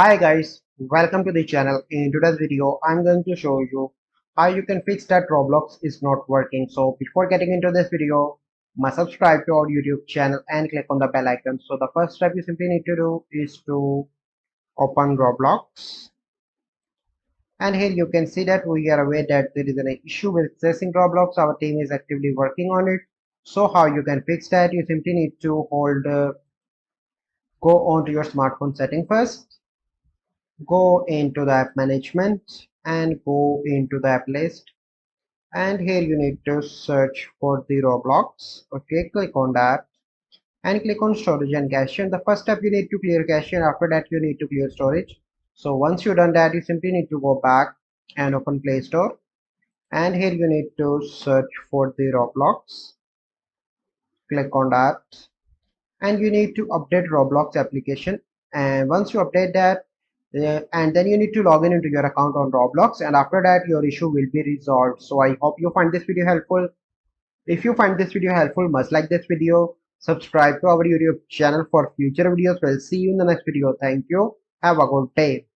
Hi guys, welcome to the channel. In today's video, I'm going to show you how you can fix that Roblox is not working. So before getting into this video, must subscribe to our YouTube channel and click on the bell icon. So the first step you simply need to do is to open Roblox. And here you can see that we are aware that there is an issue with accessing Roblox. Our team is actively working on it. So how you can fix that? You simply need to go on to your smartphone setting first. Go into the app management and go into the app list, and here you need to search for the Roblox. Okay, click on that and click on storage and cache. And the first step, you need to clear cache, and after that you need to clear storage. So once you've done that, you simply need to go back and open Play Store, and here you need to search for the Roblox. Click on that and you need to update Roblox application. And once you update that, and then you need to log in into your account on Roblox, and after that your issue will be resolved. So I hope you find this video helpful. If you find this video helpful, must like this video, subscribe to our YouTube channel for future videos. We'll see you in the next video. Thank you. Have a good day.